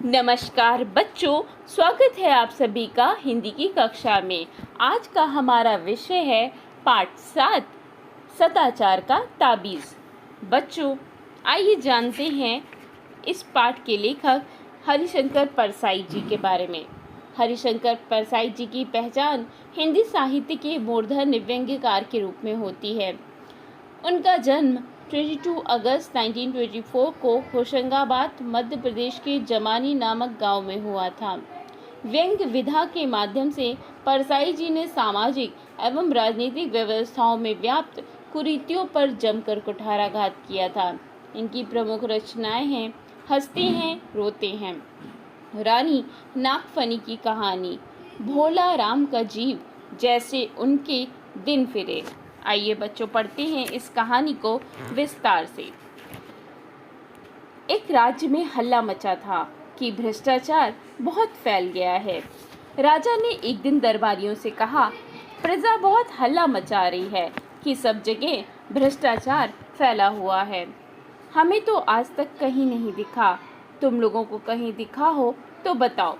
नमस्कार बच्चों, स्वागत है आप सभी का हिंदी की कक्षा में। आज का हमारा विषय है पाठ 7 सदाचार का ताबीज़। बच्चों, आइए जानते हैं इस पाठ के लेखक हरिशंकर परसाई जी के बारे में। हरिशंकर परसाई जी की पहचान हिंदी साहित्य के मूर्धन्य व्यंग्यकार के रूप में होती है। उनका जन्म 22 अगस्त 1924 को होशंगाबाद मध्य प्रदेश के जमानी नामक गांव में हुआ था। व्यंग्य विधा के माध्यम से परसाई जी ने सामाजिक एवं राजनीतिक व्यवस्थाओं में व्याप्त कुरीतियों पर जमकर कुठाराघात किया था। इनकी प्रमुख रचनाएं हैं हंसते हैं रोते हैं, रानी नागफनी की कहानी, भोला राम का जीव, जैसे उनके दिन फिरे। आइए बच्चों पढ़ते हैं इस कहानी को विस्तार से। एक राज्य में हल्ला मचा था कि भ्रष्टाचार बहुत फैल गया है। राजा ने एक दिन दरबारियों से कहा, प्रजा बहुत हल्ला मचा रही है कि सब जगह भ्रष्टाचार फैला हुआ है। हमें तो आज तक कहीं नहीं दिखा, तुम लोगों को कहीं दिखा हो तो बताओ।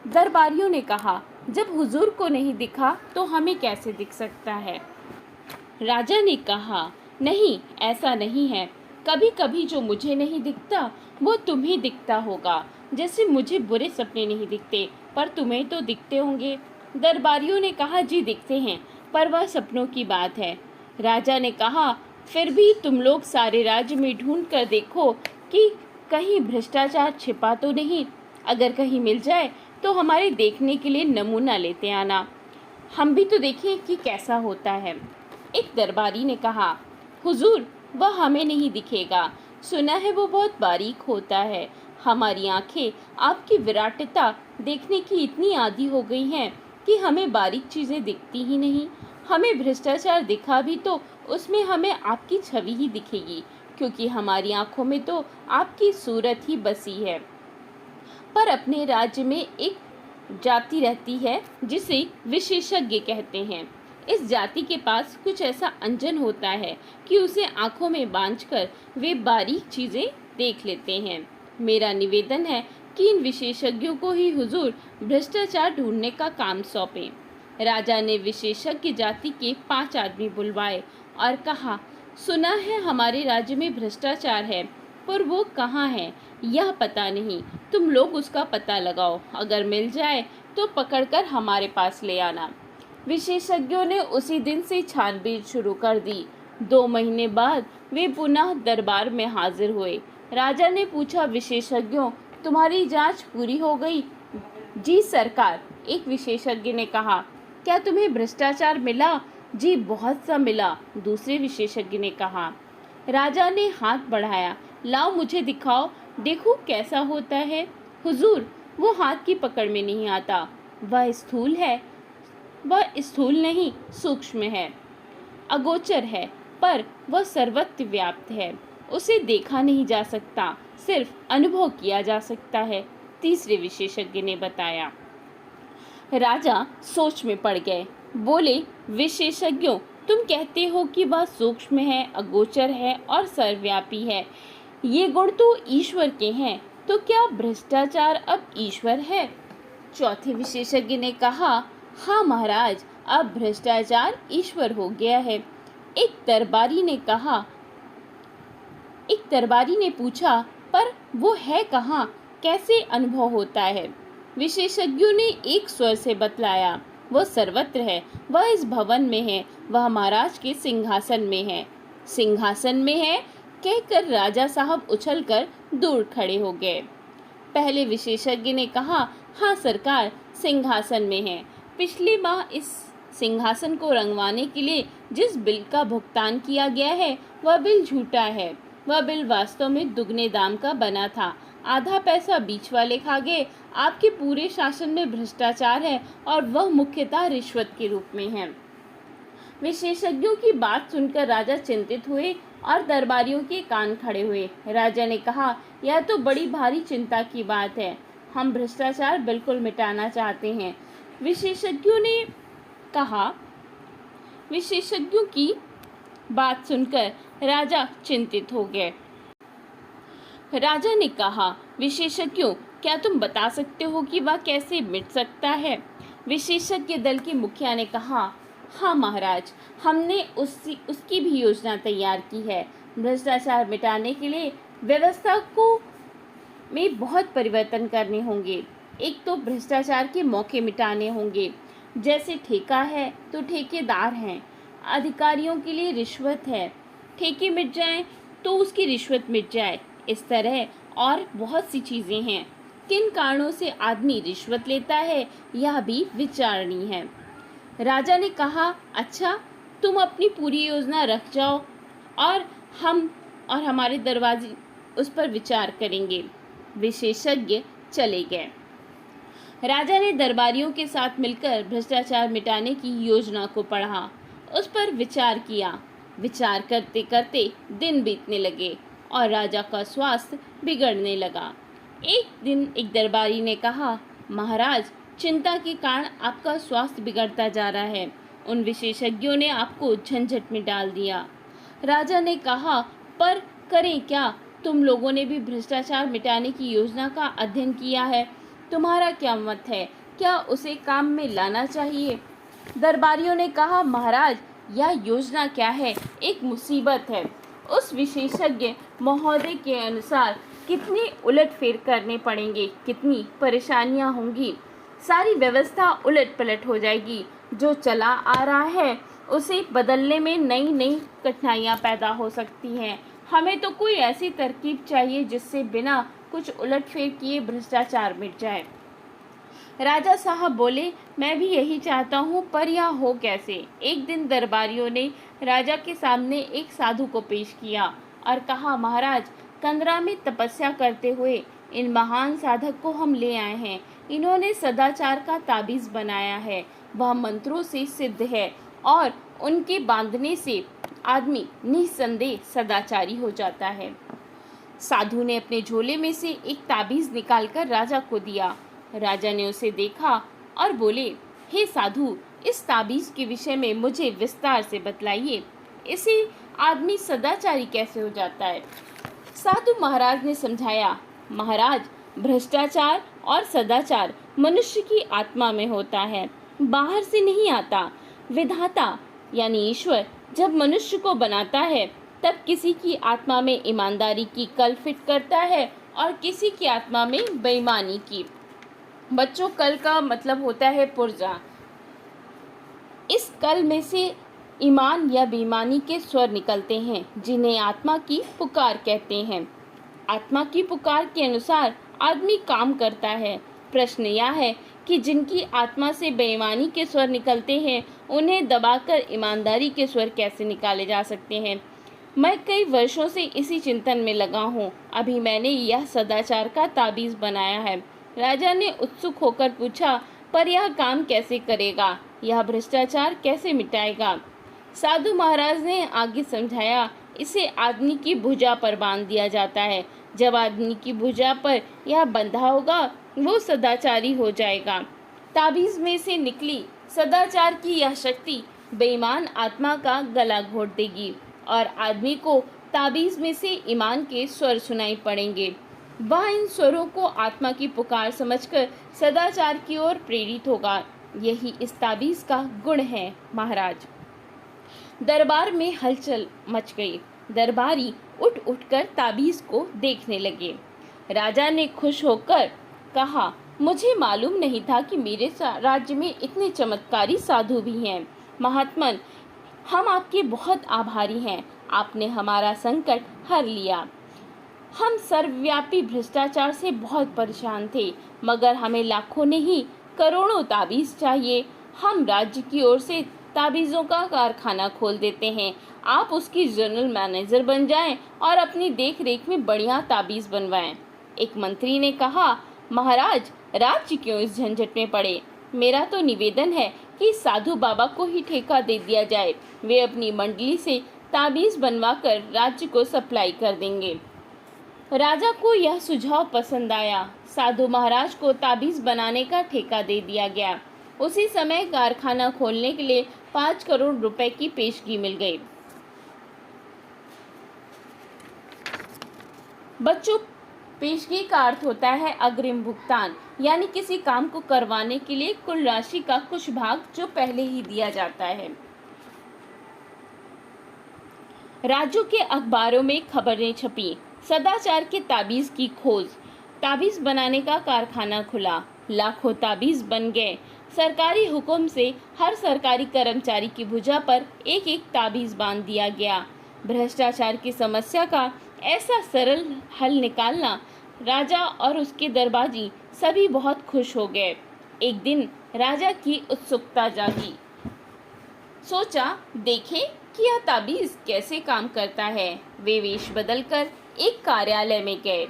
दरबारियों ने कहा, जब हुजूर को नहीं दिखा तो हमें कैसे दिख सकता है। राजा ने कहा, नहीं, ऐसा नहीं है। कभी कभी जो मुझे नहीं दिखता वो तुम्हें दिखता होगा, जैसे मुझे बुरे सपने नहीं दिखते पर तुम्हें तो दिखते होंगे। दरबारियों ने कहा, जी दिखते हैं, पर वह सपनों की बात है। राजा ने कहा, फिर भी तुम लोग सारे राज्य में ढूंढ कर देखो कि कहीं भ्रष्टाचार छिपा तो नहीं। अगर कहीं मिल जाए तो हमारे देखने के लिए नमूना लेते आना, हम भी तो देखें कि कैसा होता है। एक दरबारी ने कहा, हुजूर, वह हमें नहीं दिखेगा। सुना है वो बहुत बारीक होता है। हमारी आंखें आपकी विराटता देखने की इतनी आदी हो गई हैं कि हमें बारीक चीज़ें दिखती ही नहीं। हमें भ्रष्टाचार दिखा भी तो उसमें हमें आपकी छवि ही दिखेगी, क्योंकि हमारी आंखों में तो आपकी सूरत ही बसी है। पर अपने राज्य में एक जाति रहती है जिसे विशेषज्ञ कहते हैं। इस जाति के पास कुछ ऐसा अंजन होता है कि उसे आंखों में बांधकर वे बारीक चीज़ें देख लेते हैं। मेरा निवेदन है कि इन विशेषज्ञों को ही हुजूर भ्रष्टाचार ढूंढने का काम सौंपें। राजा ने विशेषज्ञ जाति के 5 आदमी बुलवाए और कहा, सुना है हमारे राज्य में भ्रष्टाचार है, पर वो कहाँ है यह पता नहीं। तुम लोग उसका पता लगाओ, अगर मिल जाए तो पकड़कर हमारे पास ले आना। विशेषज्ञों ने उसी दिन से छानबीन शुरू कर दी। 2 महीने बाद वे पुनः दरबार में हाजिर हुए। राजा ने पूछा, विशेषज्ञों, तुम्हारी जांच पूरी हो गई? जी सरकार, एक विशेषज्ञ ने कहा। क्या तुम्हें भ्रष्टाचार मिला? जी बहुत सा मिला, दूसरे विशेषज्ञ ने कहा। राजा ने हाथ बढ़ाया, लाओ मुझे दिखाओ, देखो कैसा होता है। हुजूर, वो हाथ की पकड़ में नहीं आता, वह स्थूल है। वह स्थूल नहीं, सूक्ष्म है, अगोचर है, पर वह सर्वत्र व्याप्त है। उसे देखा नहीं जा सकता, सिर्फ अनुभव किया जा सकता है, तीसरे विशेषज्ञ ने बताया। राजा सोच में पड़ गए। बोले, विशेषज्ञों, तुम कहते हो कि वह सूक्ष्म है, अगोचर है और सर्वव्यापी है। ये गुण तो ईश्वर के हैं, तो क्या भ्रष्टाचार अब ईश्वर है? चौथे विशेषज्ञ ने कहा, हाँ महाराज, अब भ्रष्टाचार ईश्वर हो गया है। एक दरबारी ने पूछा, पर वो है कहाँ, कैसे अनुभव होता है? विशेषज्ञों ने एक स्वर से बतलाया, वह सर्वत्र है, वह इस भवन में है, वह महाराज के सिंहासन में है। सिंहासन में है कहकर राजा साहब उछलकर दूर खड़े हो गए। पहले विशेषज्ञ ने कहा, हाँ सरकार, सिंहासन में है। पिछले माह इस सिंहासन को रंगवाने के लिए जिस बिल का भुगतान किया गया है वह बिल झूठा है। वह बिल वास्तव में दुगने दाम का बना था। आधा पैसा बीच वाले खा गए। आपके पूरे शासन में भ्रष्टाचार है और वह मुख्यतः रिश्वत के रूप में है। विशेषज्ञों की बात सुनकर राजा चिंतित हुए और दरबारियों के कान खड़े हुए। राजा ने कहा, यह तो बड़ी भारी चिंता की बात है। हम भ्रष्टाचार बिल्कुल मिटाना चाहते हैं। विशेषज्ञों ने कहा। विशेषज्ञों की बात सुनकर राजा चिंतित हो गए। राजा ने कहा, विशेषज्ञों, क्या तुम बता सकते हो कि वह कैसे मिट सकता है? विशेषज्ञ दल के मुखिया ने कहा, हाँ महाराज, हमने उसकी भी योजना तैयार की है। भ्रष्टाचार मिटाने के लिए व्यवस्था को में बहुत परिवर्तन करने होंगे। एक तो भ्रष्टाचार के मौके मिटाने होंगे, जैसे ठेका है तो ठेकेदार हैं, अधिकारियों के लिए रिश्वत है, ठेके मिट जाएं तो उसकी रिश्वत मिट जाए। इस तरह और बहुत सी चीज़ें हैं। किन कारणों से आदमी रिश्वत लेता है यह भी विचारणीय है। राजा ने कहा, अच्छा, तुम अपनी पूरी योजना रख जाओ और हम और हमारे दरवाजे उस पर विचार करेंगे। विशेषज्ञ चले गए। राजा ने दरबारियों के साथ मिलकर भ्रष्टाचार मिटाने की योजना को पढ़ा, उस पर विचार किया। विचार करते करते दिन बीतने लगे और राजा का स्वास्थ्य बिगड़ने लगा। एक दिन एक दरबारी ने कहा, महाराज, चिंता के कारण आपका स्वास्थ्य बिगड़ता जा रहा है। उन विशेषज्ञों ने आपको झंझट में डाल दिया। राजा ने कहा, पर करें क्या? तुम लोगों ने भी भ्रष्टाचार मिटाने की योजना का अध्ययन किया है। तुम्हारा क्या मत है? क्या उसे काम में लाना चाहिए? दरबारियों ने कहा, महाराज, यह योजना क्या है? एक मुसीबत है। उस विशेषज्ञ महोदय के अनुसार कितने उलटफेर करने पड़ेंगे, कितनी परेशानियां होंगी, सारी व्यवस्था उलट पलट हो जाएगी। जो चला आ रहा है उसे बदलने में नई नई कठिनाइयां पैदा हो सकती हैं। हमें तो कोई ऐसी तरकीब चाहिए जिससे बिना कुछ उलटफेर किए भ्रष्टाचार मिट जाए। राजा साहब बोले, मैं भी यही चाहता हूँ, पर यह हो कैसे? एक दिन दरबारियों ने राजा के सामने एक साधु को पेश किया और कहा, महाराज, कंदरा में तपस्या करते हुए इन महान साधक को हम ले आए हैं। इन्होंने सदाचार का ताबीज़ बनाया है। वह मंत्रों से सिद्ध है और उनके बांधने से आदमी निस्संदेह सदाचारी हो जाता है। साधु ने अपने झोले में से एक ताबीज़ निकालकर राजा को दिया। राजा ने उसे देखा और बोले, हे साधु, इस ताबीज़ के विषय में मुझे विस्तार से बतलाइए। इसे आदमी सदाचारी कैसे हो जाता है? साधु महाराज ने समझाया, महाराज, भ्रष्टाचार और सदाचार मनुष्य की आत्मा में होता है, बाहर से नहीं आता। विधाता यानी ईश्वर जब मनुष्य को बनाता है तब किसी की आत्मा में ईमानदारी की कल फिट करता है और किसी की आत्मा में बेईमानी की। बच्चों, कल का मतलब होता है पुर्जा। इस कल में से ईमान या बेईमानी के स्वर निकलते हैं, जिन्हें आत्मा की पुकार कहते हैं। आत्मा की पुकार के अनुसार आदमी काम करता है। प्रश्न यह है कि जिनकी आत्मा से बेईमानी के स्वर निकलते हैं, उन्हें दबाकर ईमानदारी के स्वर कैसे निकाले जा सकते हैं? मैं कई वर्षों से इसी चिंतन में लगा हूँ। अभी मैंने यह सदाचार का ताबीज़ बनाया है। राजा ने उत्सुक होकर पूछा, पर यह काम कैसे करेगा? यह भ्रष्टाचार कैसे मिटाएगा? साधु महाराज ने आगे समझाया, इसे आदमी की भुजा पर बांध दिया जाता है। जब आदमी की भुजा पर यह बंधा होगा, वो सदाचारी हो जाएगा। ताबीज़ में से निकली सदाचार की यह शक्ति बेईमान आत्मा का गला घोट देगी और आदमी को ताबीज़ में से ईमान के स्वर सुनाई पड़ेंगे। वह इन स्वरों को आत्मा की पुकार समझकर सदाचार की ओर प्रेरित होगा। यही इस ताबीज़ का गुण है महाराज। दरबार में हलचल मच गई। दरबारी उठ उठकर ताबीज़ को देखने लगे। राजा ने खुश होकर कहा, मुझे मालूम नहीं था कि मेरे राज्य में इतने चमत्कारी साधु भी हैं। महात्मन, हम आपके बहुत आभारी हैं। आपने हमारा संकट हर लिया। हम सर्वव्यापी भ्रष्टाचार से बहुत परेशान थे, मगर हमें लाखों नहीं करोड़ों ताबीज़ चाहिए। हम राज्य की ओर से ताबीज़ों का कारखाना खोल देते हैं। आप उसकी जनरल मैनेजर बन जाएं और अपनी देख रेख में बढ़िया ताबीज़ बनवाएं। एक मंत्री ने कहा, महाराज, राज्य क्यों इस झंझट में पड़े? मेरा तो निवेदन है कि साधु बाबा को ही ठेका दे दिया जाए। वे अपनी मंडली से ताबीज़ बनवाकर राज्य को सप्लाई कर देंगे। राजा को यह सुझाव पसंद आया। साधु महाराज को ताबीज़ बनाने का ठेका दे दिया गया। उसी समय कारखाना खोलने के लिए 5 करोड़ रुपए की पेशगी मिल गई। बच्चों, पेशगी का अर्थ होता है अग्रिम भुगतान, यानी किसी काम को करवाने के लिए कुल राशि का कुछ भाग जो पहले ही दिया जाता है। राज्यों के अखबारों में खबरें छपी, सदाचार के ताबीज की खोज, ताबीज बनाने का कारखाना खुला, लाखों ताबीज बन गए। सरकारी हुक्म से हर सरकारी कर्मचारी की भुजा पर एक एक ताबीज बांध दिया गया। भ्रष्टाचार की समस्या का ऐसा सरल हल निकालना, राजा और उसके दरबारी सभी बहुत खुश हो गए। एक दिन राजा की उत्सुकता जागी। सोचा, देखें कि यह ताबीज कैसे काम करता है। वे वेश बदलकर एक कार्यालय में गए।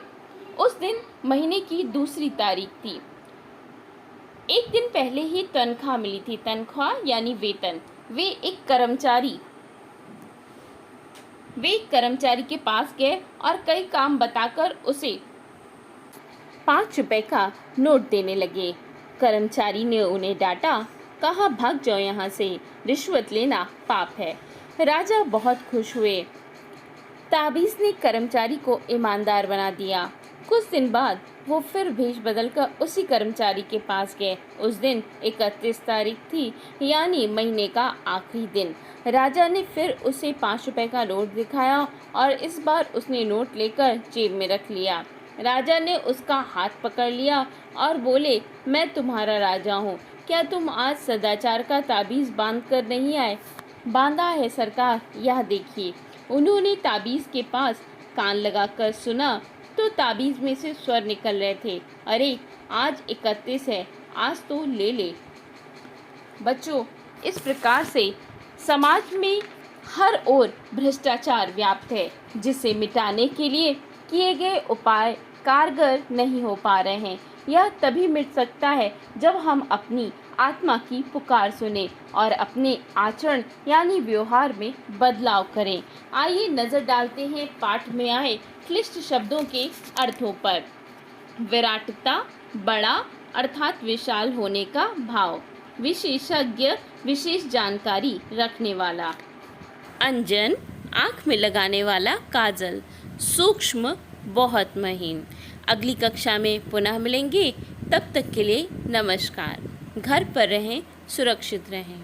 उस दिन महीने की दूसरी तारीख थी। एक दिन पहले ही तनख्वाह मिली थी। तनख्वाह यानी वेतन। वे एक कर्मचारी के पास गए और कई काम बताकर उसे 5 रुपए का नोट देने लगे। कर्मचारी ने उन्हें डांटा, कहा, भाग जाओ यहाँ से, रिश्वत लेना पाप है। राजा बहुत खुश हुए। ताबीज ने कर्मचारी को ईमानदार बना दिया। कुछ दिन बाद वो फिर भेष बदलकर उसी कर्मचारी के पास गए। उस दिन 31 तारीख थी, यानी महीने का आखिरी दिन। राजा ने फिर उसे 5 रुपए का नोट दिखाया और इस बार उसने नोट लेकर जेब में रख लिया। राजा ने उसका हाथ पकड़ लिया और बोले, मैं तुम्हारा राजा हूँ, क्या तुम आज सदाचार का ताबीज बांध कर नहीं आए? बांधा है सरकार, यह देखिए। उन्होंने ताबीज के पास कान लगाकर सुना तो ताबीज में से स्वर निकल रहे थे, अरे आज 31 है, आज तो ले ले। बच्चों, इस प्रकार से समाज में हर ओर भ्रष्टाचार व्याप्त है, जिसे मिटाने के लिए किए गए उपाय कारगर नहीं हो पा रहे हैं। यह तभी मिट सकता है जब हम अपनी आत्मा की पुकार सुने और अपने आचरण यानी व्यवहार में बदलाव करें। आइए नजर डालते हैं पाठ में आए क्लिष्ट शब्दों के अर्थों पर। विराटता, बड़ा अर्थात विशाल होने का भाव। विशेषज्ञ, विशेष जानकारी रखने वाला। अंजन, आँख में लगाने वाला काजल। सूक्ष्म, बहुत महीन। अगली कक्षा में पुनः मिलेंगे, तब तक के लिए नमस्कार। घर पर रहें, सुरक्षित रहें।